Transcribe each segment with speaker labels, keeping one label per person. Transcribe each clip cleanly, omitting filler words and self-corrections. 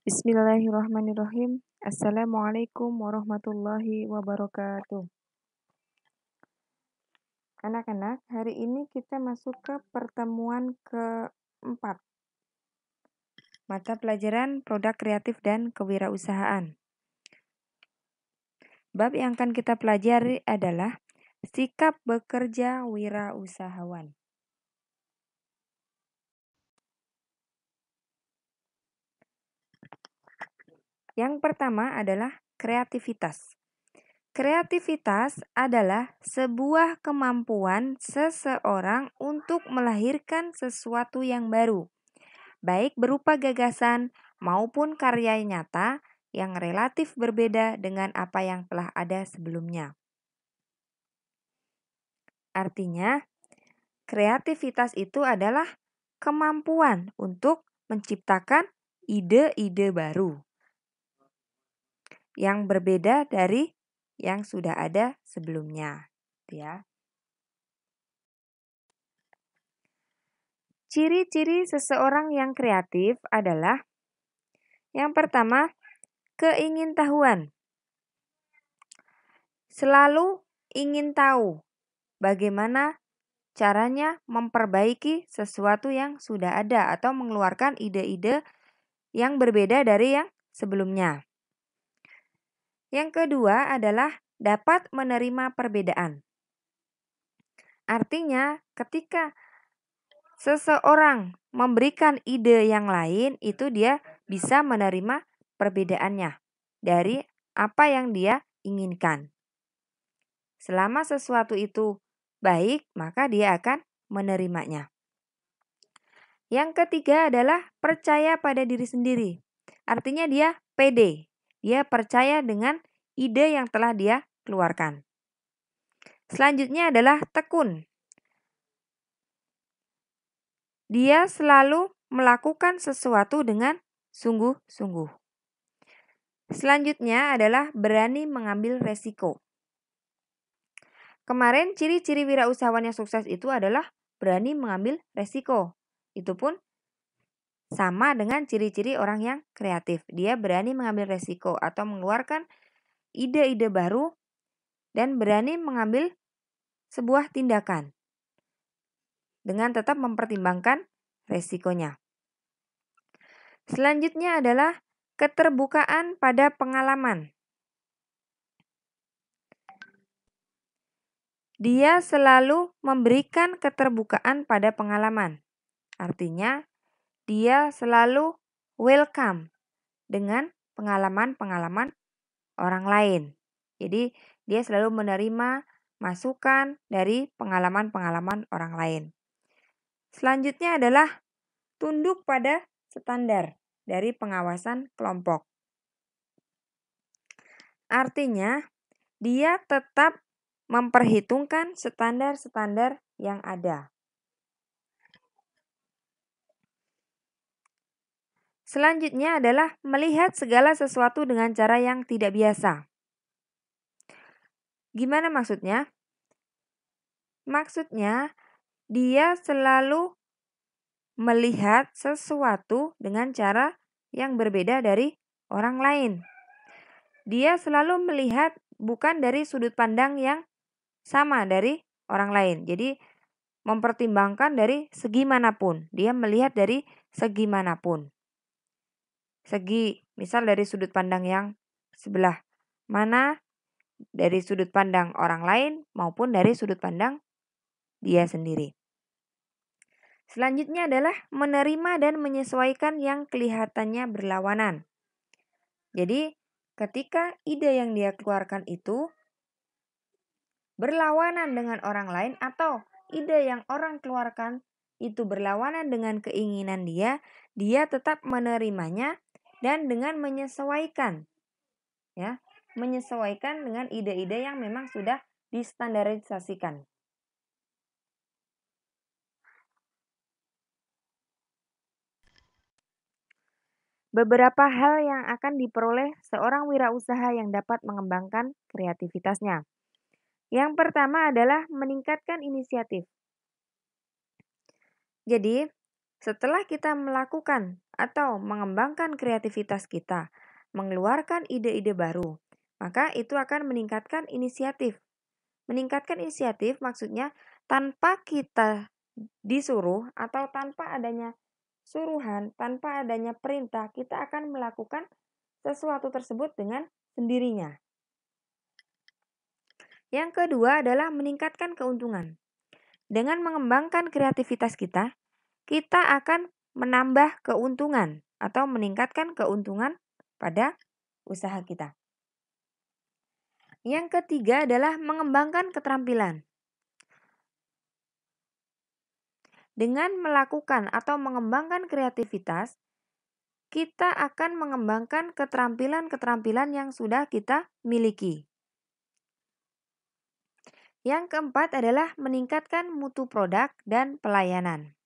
Speaker 1: Bismillahirrahmanirrahim. Assalamualaikum warahmatullahi wabarakatuh. Anak-anak, hari ini kita masuk ke pertemuan keempat. Mata pelajaran produk kreatif dan kewirausahaan. Bab yang akan kita pelajari adalah sikap bekerja wirausahawan. Yang pertama adalah kreativitas. Kreativitas adalah sebuah kemampuan seseorang untuk melahirkan sesuatu yang baru, baik berupa gagasan maupun karya nyata yang relatif berbeda dengan apa yang telah ada sebelumnya. Artinya, kreativitas itu adalah kemampuan untuk menciptakan ide-ide baru yang berbeda dari yang sudah ada sebelumnya, ya. Ciri-ciri seseorang yang kreatif adalah yang pertama, keingintahuan. Selalu ingin tahu bagaimana caranya memperbaiki sesuatu yang sudah ada atau mengeluarkan ide-ide yang berbeda dari yang sebelumnya. Yang kedua adalah dapat menerima perbedaan. Artinya, ketika seseorang memberikan ide yang lain, itu dia bisa menerima perbedaannya dari apa yang dia inginkan. Selama sesuatu itu baik, maka dia akan menerimanya. Yang ketiga adalah percaya pada diri sendiri. Artinya dia pede. Dia percaya dengan ide yang telah dia keluarkan. Selanjutnya adalah tekun. Dia selalu melakukan sesuatu dengan sungguh-sungguh. Selanjutnya adalah berani mengambil resiko. Kemarin ciri-ciri wirausahawan yang sukses itu adalah berani mengambil resiko. Itu pun sama dengan ciri-ciri orang yang kreatif. Dia berani mengambil resiko atau mengeluarkan ide-ide baru dan berani mengambil sebuah tindakan dengan tetap mempertimbangkan resikonya. Selanjutnya adalah keterbukaan pada pengalaman. Dia selalu memberikan keterbukaan pada pengalaman. Artinya, dia selalu welcome dengan pengalaman-pengalaman orang lain. Jadi, dia selalu menerima masukan dari pengalaman-pengalaman orang lain. Selanjutnya adalah tunduk pada standar dari pengawasan kelompok. Artinya, dia tetap memperhitungkan standar-standar yang ada. Selanjutnya adalah melihat segala sesuatu dengan cara yang tidak biasa. Gimana maksudnya? Maksudnya, dia selalu melihat sesuatu dengan cara yang berbeda dari orang lain. Dia selalu melihat bukan dari sudut pandang yang sama dari orang lain. Jadi, mempertimbangkan dari segi manapun. Dia melihat dari segi manapun. Misal dari sudut pandang yang sebelah mana, dari sudut pandang orang lain maupun dari sudut pandang dia sendiri. Selanjutnya adalah menerima dan menyesuaikan yang kelihatannya berlawanan. Jadi, ketika ide yang dia keluarkan itu berlawanan dengan orang lain atau ide yang orang keluarkan itu berlawanan dengan keinginan dia tetap menerimanya dan dengan menyesuaikan. Ya, menyesuaikan dengan ide-ide yang memang sudah distandarisasikan. Beberapa hal yang akan diperoleh seorang wirausaha yang dapat mengembangkan kreativitasnya. Yang pertama adalah meningkatkan inisiatif. Jadi, setelah kita melakukan atau mengembangkan kreativitas kita, mengeluarkan ide-ide baru, maka itu akan meningkatkan inisiatif. Meningkatkan inisiatif maksudnya tanpa kita disuruh atau tanpa adanya suruhan, tanpa adanya perintah, kita akan melakukan sesuatu tersebut dengan sendirinya. Yang kedua adalah meningkatkan keuntungan. Dengan mengembangkan kreativitas kita akan menambah keuntungan atau meningkatkan keuntungan pada usaha kita. Yang ketiga adalah mengembangkan keterampilan. Dengan melakukan atau mengembangkan kreativitas, kita akan mengembangkan keterampilan-keterampilan yang sudah kita miliki. Yang keempat adalah meningkatkan mutu produk dan pelayanan.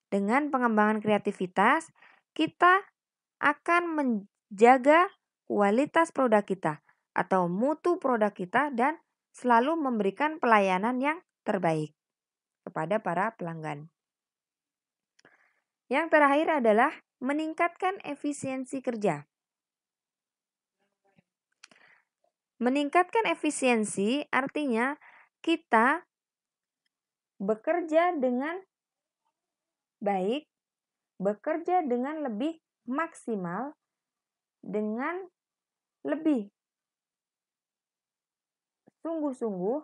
Speaker 1: Dengan pengembangan kreativitas, kita akan menjaga kualitas produk kita atau mutu produk kita dan selalu memberikan pelayanan yang terbaik kepada para pelanggan. Yang terakhir adalah meningkatkan efisiensi kerja. Meningkatkan efisiensi artinya kita bekerja dengan baik, bekerja dengan lebih maksimal, dengan lebih sungguh-sungguh,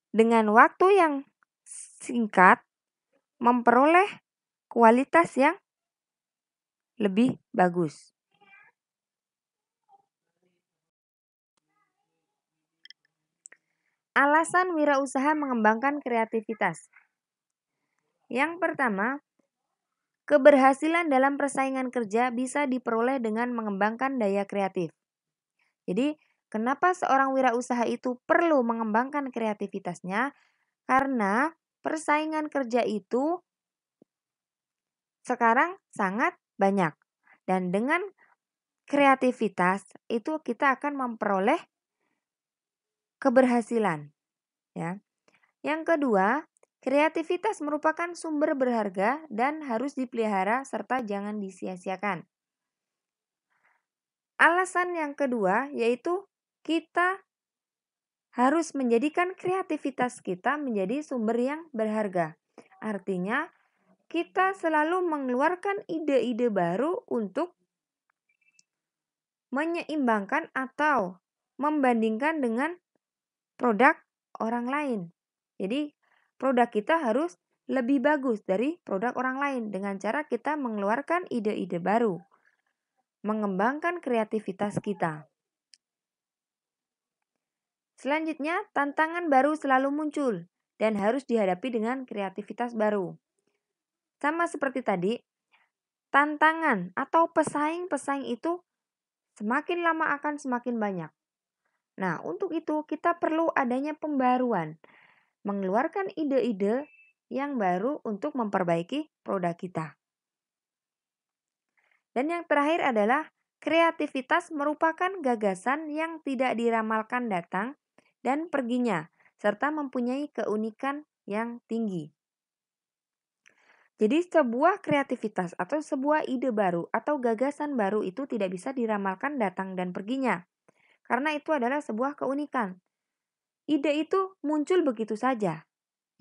Speaker 1: dengan waktu yang singkat, memperoleh kualitas yang lebih bagus. Alasan wirausaha mengembangkan kreativitas. Yang pertama, keberhasilan dalam persaingan kerja bisa diperoleh dengan mengembangkan daya kreatif. Jadi, kenapa seorang wirausaha itu perlu mengembangkan kreativitasnya? Karena persaingan kerja itu sekarang sangat banyak. Dan dengan kreativitas itu kita akan memperoleh keberhasilan. Ya. Yang kedua, kreativitas merupakan sumber berharga dan harus dipelihara serta jangan disia-siakan. Alasan yang kedua yaitu kita harus menjadikan kreativitas kita menjadi sumber yang berharga. Artinya, kita selalu mengeluarkan ide-ide baru untuk menyeimbangkan atau membandingkan dengan produk orang lain. Jadi, produk kita harus lebih bagus dari produk orang lain dengan cara kita mengeluarkan ide-ide baru, mengembangkan kreativitas kita. Selanjutnya, tantangan baru selalu muncul dan harus dihadapi dengan kreativitas baru. Sama seperti tadi, tantangan atau pesaing-pesaing itu semakin lama akan semakin banyak. Nah, untuk itu kita perlu adanya pembaruan, mengeluarkan ide-ide yang baru untuk memperbaiki produk kita. Dan yang terakhir adalah kreativitas merupakan gagasan yang tidak diramalkan datang dan perginya, serta mempunyai keunikan yang tinggi. Jadi sebuah kreativitas atau sebuah ide baru atau gagasan baru itu tidak bisa diramalkan datang dan perginya. Karena itu adalah sebuah keunikan. Ide itu muncul begitu saja,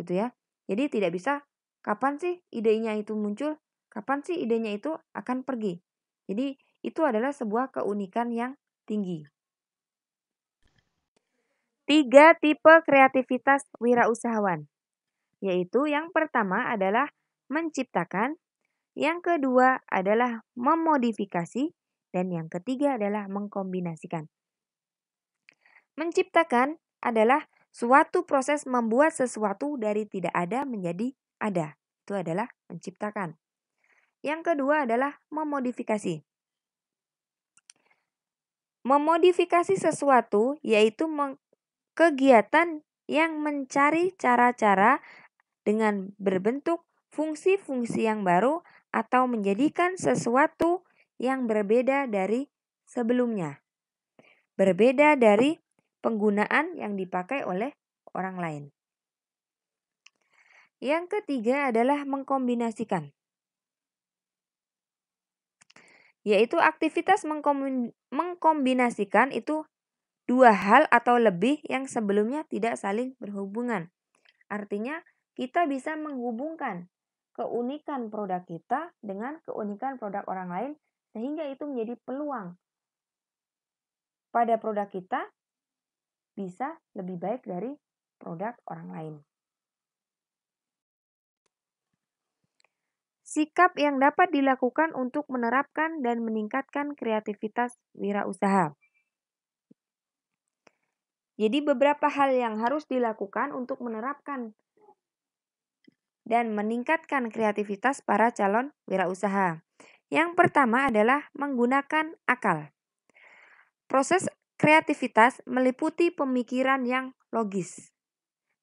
Speaker 1: gitu ya. Jadi tidak bisa kapan sih idenya itu muncul, kapan sih idenya itu akan pergi. Jadi itu adalah sebuah keunikan yang tinggi. 3 tipe kreativitas wirausahawan, yaitu yang pertama adalah menciptakan, yang kedua adalah memodifikasi, dan yang ketiga adalah mengkombinasikan. Menciptakan adalah suatu proses membuat sesuatu dari tidak ada menjadi ada. Itu adalah menciptakan. Yang kedua adalah memodifikasi. Memodifikasi sesuatu yaitu kegiatan yang mencari cara-cara dengan berbentuk fungsi-fungsi yang baru atau menjadikan sesuatu yang berbeda dari sebelumnya. Berbeda dari penggunaan yang dipakai oleh orang lain. Yang ketiga adalah mengkombinasikan, yaitu aktivitas mengkombinasikan itu dua hal atau lebih yang sebelumnya tidak saling berhubungan. Artinya kita bisa menghubungkan keunikan produk kita dengan keunikan produk orang lain sehingga itu menjadi peluang pada produk kita bisa lebih baik dari produk orang lain. Sikap yang dapat dilakukan untuk menerapkan dan meningkatkan kreativitas wirausaha. Jadi beberapa hal yang harus dilakukan untuk menerapkan dan meningkatkan kreativitas para calon wirausaha. Yang pertama adalah menggunakan akal. Proses kreativitas meliputi pemikiran yang logis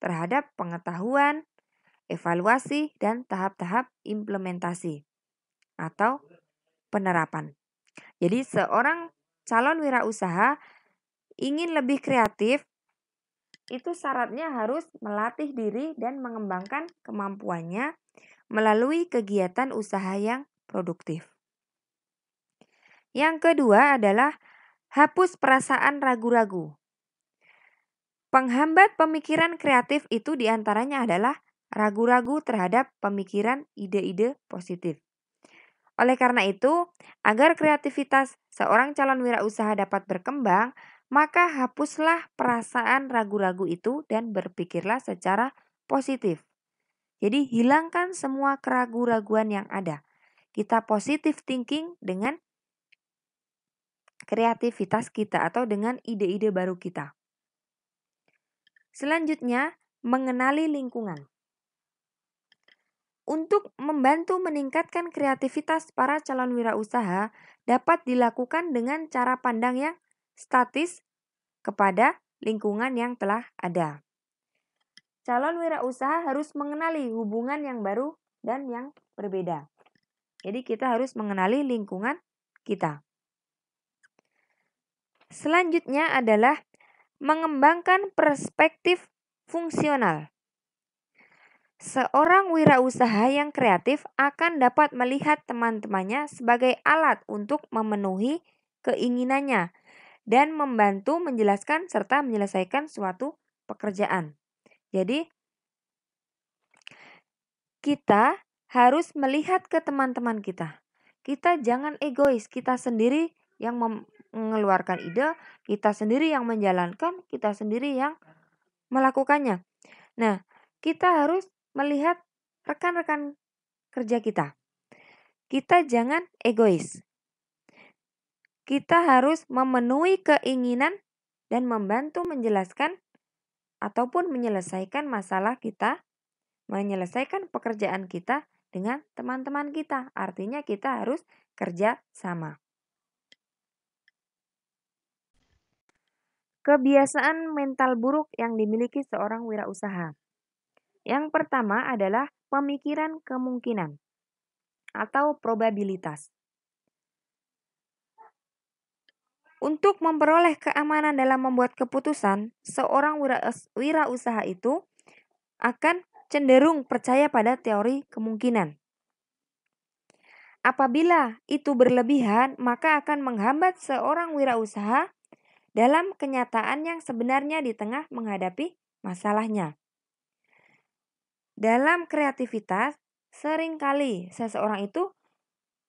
Speaker 1: terhadap pengetahuan, evaluasi, dan tahap-tahap implementasi atau penerapan. Jadi seorang calon wirausaha ingin lebih kreatif, itu syaratnya harus melatih diri dan mengembangkan kemampuannya melalui kegiatan usaha yang produktif. Yang kedua adalah hapus perasaan ragu-ragu. Penghambat pemikiran kreatif itu diantaranya adalah ragu-ragu terhadap pemikiran ide-ide positif. Oleh karena itu, agar kreativitas seorang calon wirausaha dapat berkembang, maka hapuslah perasaan ragu-ragu itu dan berpikirlah secara positif. Jadi hilangkan semua keraguan-raguan yang ada. Kita positive thinking dengan kreativitas kita atau dengan ide-ide baru kita. Selanjutnya, mengenali lingkungan. Untuk membantu meningkatkan kreativitas para calon wirausaha dapat dilakukan dengan cara pandang yang statis kepada lingkungan yang telah ada. Calon wirausaha harus mengenali hubungan yang baru dan yang berbeda. Jadi kita harus mengenali lingkungan kita. Selanjutnya adalah mengembangkan perspektif fungsional. Seorang wirausaha yang kreatif akan dapat melihat teman-temannya sebagai alat untuk memenuhi keinginannya dan membantu menjelaskan serta menyelesaikan suatu pekerjaan. Jadi, kita harus melihat ke teman-teman kita. Kita jangan egois, kita sendiri yang mengeluarkan ide, kita sendiri yang menjalankan, kita sendiri yang melakukannya. Nah, kita harus melihat rekan-rekan kerja kita. Kita jangan egois. Kita harus memenuhi keinginan dan membantu menjelaskan ataupun menyelesaikan masalah kita, menyelesaikan pekerjaan kita dengan teman-teman kita. Artinya kita harus kerja sama. Kebiasaan mental buruk yang dimiliki seorang wirausaha. Yang pertama adalah pemikiran kemungkinan atau probabilitas. Untuk memperoleh keamanan dalam membuat keputusan, seorang wirausaha itu akan cenderung percaya pada teori kemungkinan. Apabila itu berlebihan, maka akan menghambat seorang wirausaha dalam kenyataan yang sebenarnya di tengah menghadapi masalahnya. Dalam kreativitas, seringkali seseorang itu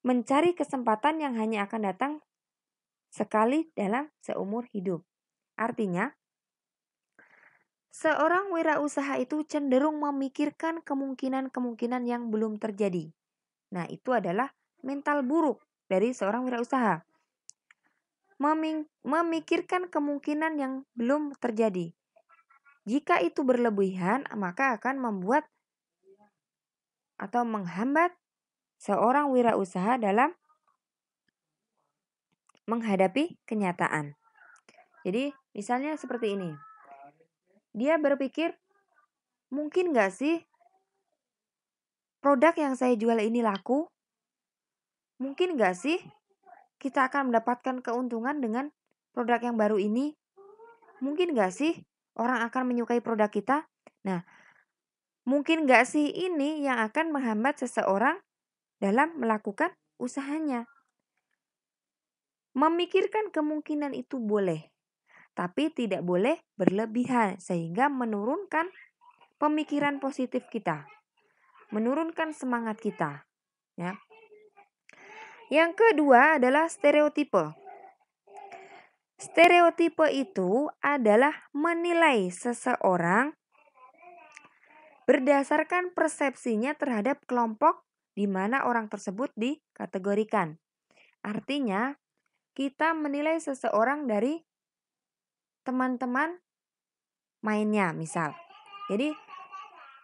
Speaker 1: mencari kesempatan yang hanya akan datang sekali dalam seumur hidup. Artinya, seorang wirausaha itu cenderung memikirkan kemungkinan-kemungkinan yang belum terjadi. Nah, itu adalah mental buruk dari seorang wirausaha. Memikirkan kemungkinan yang belum terjadi. Jika itu berlebihan, maka akan membuat atau menghambat seorang wirausaha dalam menghadapi kenyataan. Jadi misalnya seperti ini. Dia berpikir, mungkin gak sih produk yang saya jual ini laku? Mungkin gak sih kita akan mendapatkan keuntungan dengan produk yang baru ini? Mungkin gak sih orang akan menyukai produk kita? Nah, Mungkin nggak sih ini yang akan menghambat seseorang dalam melakukan usahanya? Memikirkan kemungkinan itu boleh, tapi tidak boleh berlebihan sehingga menurunkan pemikiran positif kita, menurunkan semangat kita, ya. Yang kedua adalah stereotipe. Stereotipe itu adalah menilai seseorang berdasarkan persepsinya terhadap kelompok di mana orang tersebut dikategorikan. Artinya, kita menilai seseorang dari teman-teman mainnya, misal. Jadi,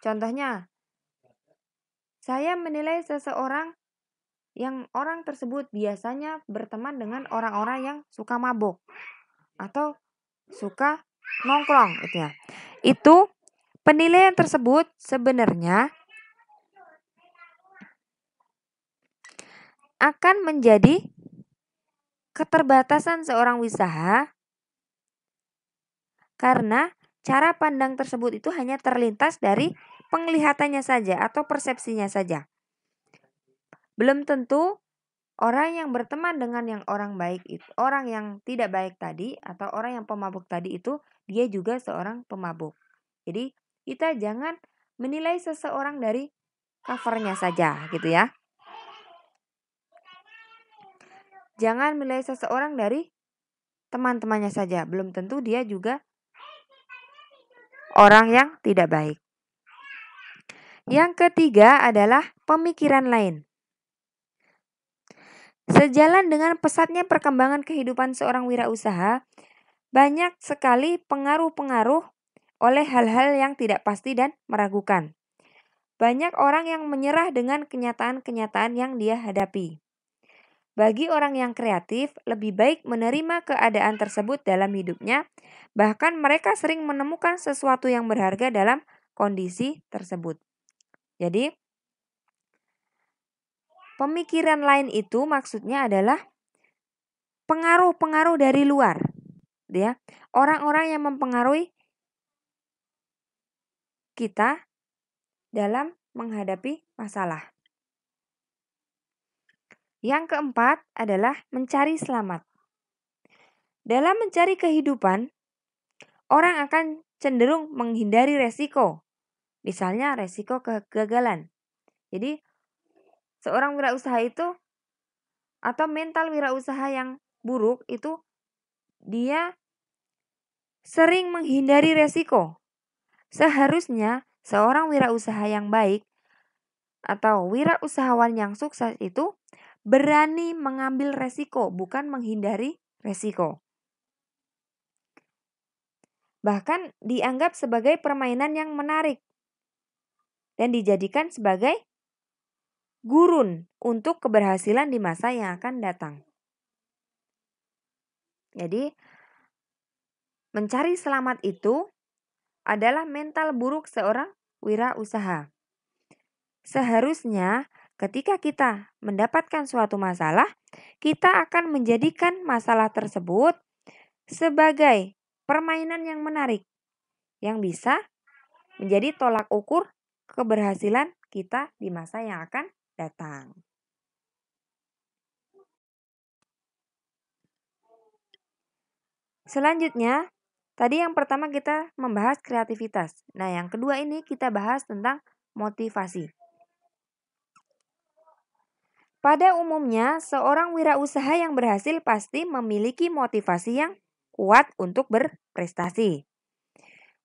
Speaker 1: contohnya, saya menilai seseorang yang orang tersebut biasanya berteman dengan orang-orang yang suka mabuk atau suka nongkrong, gitu ya. Itu penilaian tersebut sebenarnya akan menjadi keterbatasan seorang usaha karena cara pandang tersebut itu hanya terlintas dari penglihatannya saja atau persepsinya saja. Belum tentu orang yang berteman dengan yang orang baik itu, orang yang tidak baik tadi atau orang yang pemabuk tadi itu dia juga seorang pemabuk. Jadi kita jangan menilai seseorang dari covernya saja gitu ya. Jangan menilai seseorang dari teman-temannya saja. Belum tentu dia juga orang yang tidak baik. Yang ketiga adalah pemikiran lain. Sejalan dengan pesatnya perkembangan kehidupan seorang wirausaha, banyak sekali pengaruh-pengaruh oleh hal-hal yang tidak pasti dan meragukan. Banyak orang yang menyerah dengan kenyataan-kenyataan yang dia hadapi. Bagi orang yang kreatif, lebih baik menerima keadaan tersebut dalam hidupnya, bahkan mereka sering menemukan sesuatu yang berharga dalam kondisi tersebut. Jadi, pemikiran lain itu maksudnya adalah pengaruh-pengaruh dari luar, ya. Orang-orang yang mempengaruhi kita dalam menghadapi masalah. Yang keempat adalah mencari selamat. Dalam mencari kehidupan, orang akan cenderung menghindari resiko. Misalnya resiko kegagalan. Jadi, seorang wirausaha itu atau mental wirausaha yang buruk itu dia sering menghindari resiko. Seharusnya seorang wirausaha yang baik atau wirausahawan yang sukses itu berani mengambil resiko, bukan menghindari resiko. Bahkan dianggap sebagai permainan yang menarik dan dijadikan sebagai gurun untuk keberhasilan di masa yang akan datang. Jadi, mencari selamat itu adalah mental buruk seorang wirausaha. Seharusnya ketika kita mendapatkan suatu masalah, kita akan menjadikan masalah tersebut sebagai permainan yang menarik yang bisa menjadi tolak ukur keberhasilan kita di masa yang akan datang. Selanjutnya, tadi yang pertama kita membahas kreativitas. Nah, yang kedua ini kita bahas tentang motivasi. Pada umumnya, seorang wirausaha yang berhasil pasti memiliki motivasi yang kuat untuk berprestasi.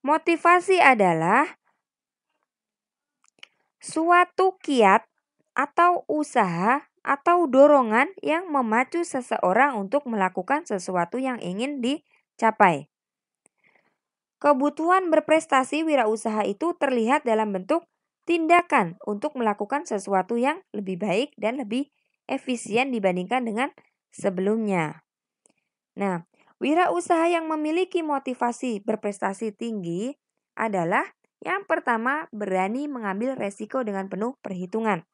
Speaker 1: Motivasi adalah suatu kiat atau usaha atau dorongan yang memacu seseorang untuk melakukan sesuatu yang ingin dicapai. Kebutuhan berprestasi wirausaha itu terlihat dalam bentuk tindakan untuk melakukan sesuatu yang lebih baik dan lebih efisien dibandingkan dengan sebelumnya. Nah, wirausaha yang memiliki motivasi berprestasi tinggi adalah yang pertama berani mengambil resiko dengan penuh perhitungan.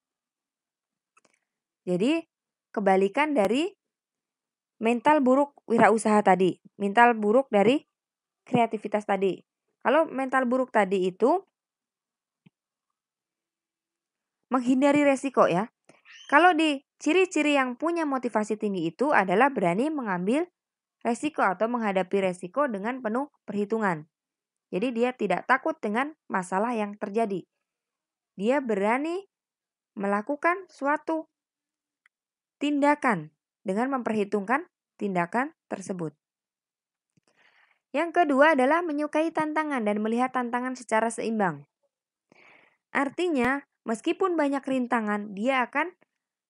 Speaker 1: Jadi, kebalikan dari mental buruk wirausaha tadi, mental buruk dari kreativitas tadi. Kalau mental buruk tadi itu menghindari resiko ya. Kalau di ciri-ciri yang punya motivasi tinggi itu adalah berani mengambil resiko atau menghadapi resiko dengan penuh perhitungan. Jadi dia tidak takut dengan masalah yang terjadi. Dia berani melakukan suatu tindakan dengan memperhitungkan tindakan tersebut. Yang kedua adalah menyukai tantangan dan melihat tantangan secara seimbang. Artinya, meskipun banyak rintangan, dia akan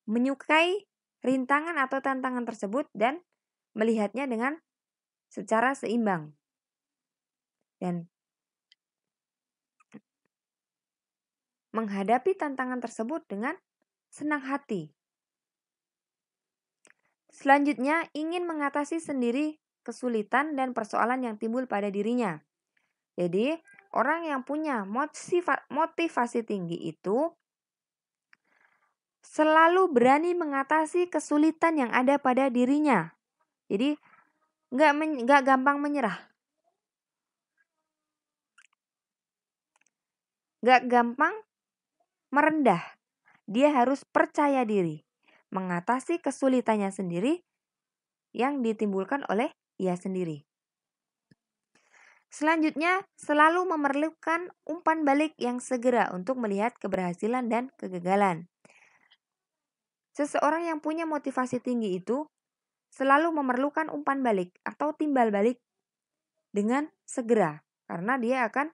Speaker 1: menyukai rintangan atau tantangan tersebut dan melihatnya dengan secara seimbang. Dan menghadapi tantangan tersebut dengan senang hati. Selanjutnya, ingin mengatasi sendiri kesulitan dan persoalan yang timbul pada dirinya. Jadi, orang yang punya motivasi tinggi itu selalu berani mengatasi kesulitan yang ada pada dirinya. Jadi, nggak gampang menyerah. Nggak gampang merendah. Dia harus percaya diri, mengatasi kesulitannya sendiri yang ditimbulkan oleh ia sendiri. Selanjutnya, selalu memerlukan umpan balik yang segera untuk melihat keberhasilan dan kegagalan. Seseorang yang punya motivasi tinggi itu selalu memerlukan umpan balik atau timbal balik dengan segera, karena dia akan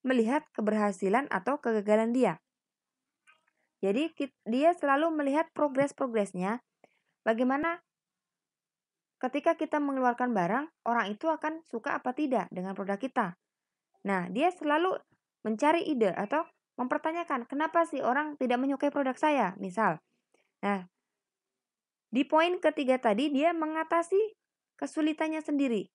Speaker 1: melihat keberhasilan atau kegagalan dia. Jadi dia selalu melihat progres-progresnya, bagaimana ketika kita mengeluarkan barang, orang itu akan suka apa tidak dengan produk kita. Nah, dia selalu mencari ide atau mempertanyakan, kenapa sih orang tidak menyukai produk saya, misal. Nah, di poin ketiga tadi dia mengatasi kesulitannya sendiri.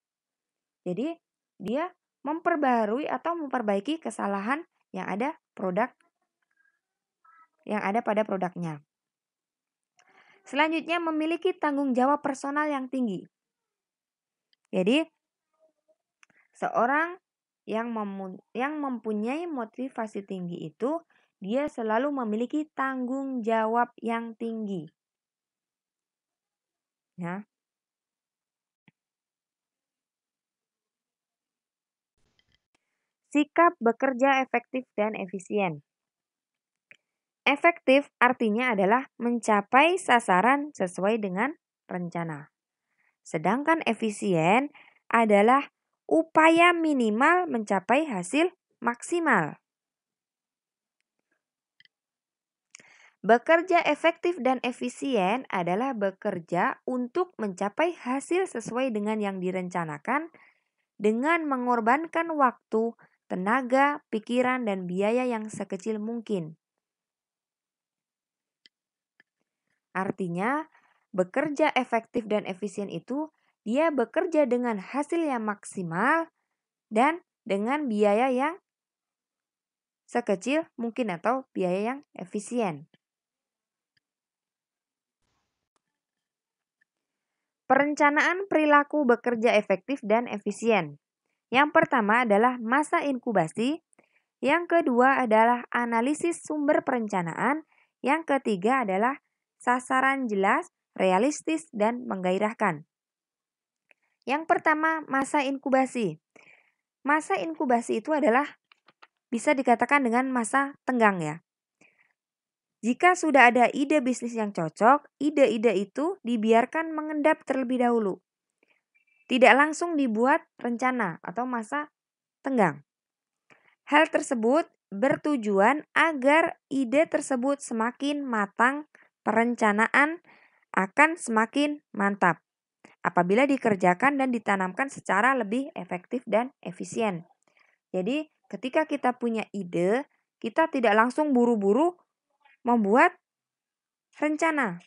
Speaker 1: Jadi, dia memperbarui atau memperbaiki kesalahan yang ada pada produknya. Selanjutnya, memiliki tanggung jawab personal yang tinggi. Jadi, seorang yang mempunyai motivasi tinggi itu, dia selalu memiliki tanggung jawab yang tinggi. Ya. Sikap bekerja efektif dan efisien. Efektif artinya adalah mencapai sasaran sesuai dengan rencana. Sedangkan efisien adalah upaya minimal mencapai hasil maksimal. Bekerja efektif dan efisien adalah bekerja untuk mencapai hasil sesuai dengan yang direncanakan dengan mengorbankan waktu, tenaga, pikiran, dan biaya yang sekecil mungkin. Artinya, bekerja efektif dan efisien itu dia bekerja dengan hasil yang maksimal dan dengan biaya yang sekecil mungkin atau biaya yang efisien. Perencanaan perilaku bekerja efektif dan efisien. Yang pertama adalah masa inkubasi, yang kedua adalah analisis sumber perencanaan, yang ketiga adalah sasaran jelas, realistis, dan menggairahkan. Yang pertama, masa inkubasi. Masa inkubasi itu adalah bisa dikatakan dengan masa tenggang ya. Jika sudah ada ide bisnis yang cocok, ide-ide itu dibiarkan mengendap terlebih dahulu. Tidak langsung dibuat rencana atau masa tenggang. Hal tersebut bertujuan agar ide tersebut semakin matang, perencanaan akan semakin mantap apabila dikerjakan dan ditanamkan secara lebih efektif dan efisien. Jadi, ketika kita punya ide, kita tidak langsung buru-buru membuat rencana.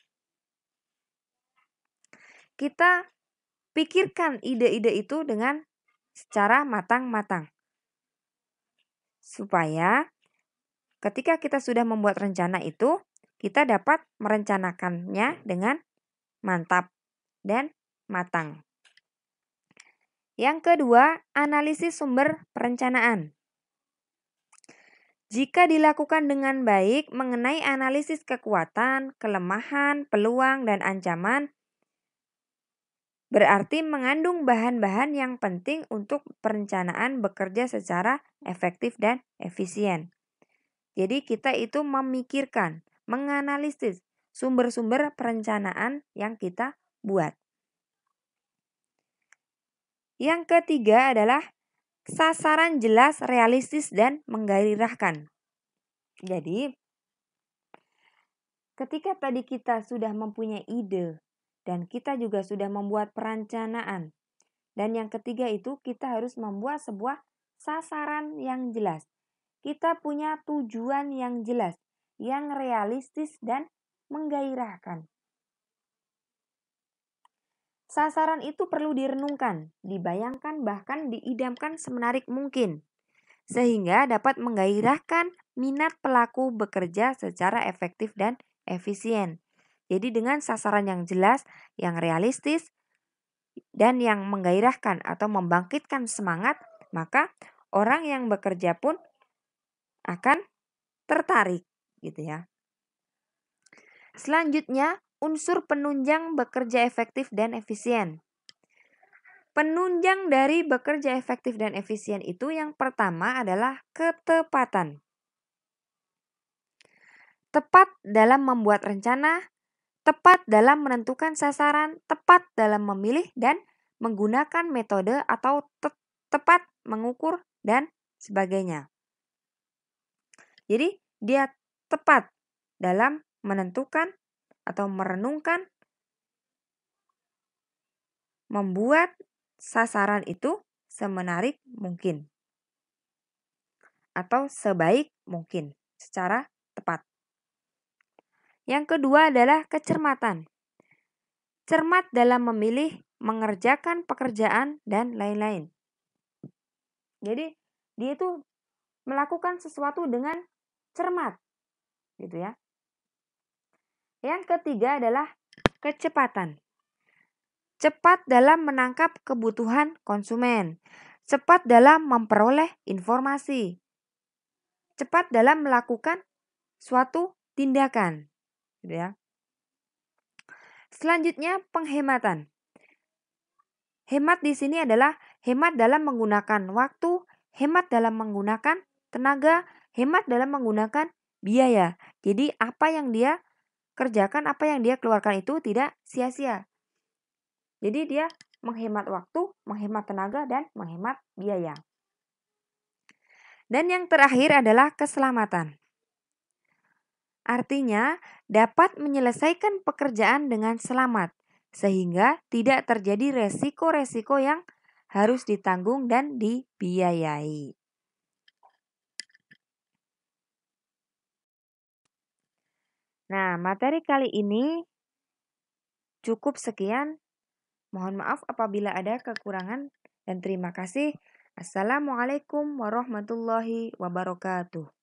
Speaker 1: Kita pikirkan ide-ide itu dengan secara matang-matang. Supaya ketika kita sudah membuat rencana itu, kita dapat merencanakannya dengan mantap dan matang. Yang kedua, analisis sumber perencanaan. Jika dilakukan dengan baik mengenai analisis kekuatan, kelemahan, peluang, dan ancaman, berarti mengandung bahan-bahan yang penting untuk perencanaan bekerja secara efektif dan efisien. Jadi kita itu memikirkan, menganalisis sumber-sumber perencanaan yang kita buat. Yang ketiga adalah sasaran jelas, realistis, dan menggairahkan. Jadi, ketika tadi kita sudah mempunyai ide dan kita juga sudah membuat perencanaan. Dan yang ketiga itu kita harus membuat sebuah sasaran yang jelas. Kita punya tujuan yang jelas, yang realistis dan menggairahkan. Sasaran itu perlu direnungkan, dibayangkan, bahkan diidamkan semenarik mungkin, sehingga dapat menggairahkan minat pelaku bekerja secara efektif dan efisien. Jadi dengan sasaran yang jelas, yang realistis, dan yang menggairahkan atau membangkitkan semangat, maka orang yang bekerja pun akan tertarik gitu ya. Selanjutnya, unsur penunjang bekerja efektif dan efisien. Penunjang dari bekerja efektif dan efisien itu yang pertama adalah ketepatan. Tepat dalam membuat rencana, tepat dalam menentukan sasaran, tepat dalam memilih dan menggunakan metode atau tepat mengukur dan sebagainya. Jadi dia tepat dalam menentukan atau merenungkan, membuat sasaran itu semenarik mungkin atau sebaik mungkin secara tepat. Yang kedua adalah kecermatan. Cermat dalam memilih, mengerjakan pekerjaan, dan lain-lain. Jadi dia itu melakukan sesuatu dengan cermat, gitu ya. Yang ketiga adalah kecepatan. Cepat dalam menangkap kebutuhan konsumen, cepat dalam memperoleh informasi, cepat dalam melakukan suatu tindakan, gitu ya. Selanjutnya penghematan. Hemat di sini adalah hemat dalam menggunakan waktu, hemat dalam menggunakan tenaga, hemat dalam menggunakan biaya. Jadi apa yang dia kerjakan, apa yang dia keluarkan itu tidak sia-sia. Jadi dia menghemat waktu, menghemat tenaga, dan menghemat biaya. Dan yang terakhir adalah keselamatan. Artinya dapat menyelesaikan pekerjaan dengan selamat, sehingga tidak terjadi resiko-resiko yang harus ditanggung dan dibiayai. Nah, materi kali ini cukup sekian. Mohon maaf apabila ada kekurangan dan terima kasih. Assalamualaikum warahmatullahi wabarakatuh.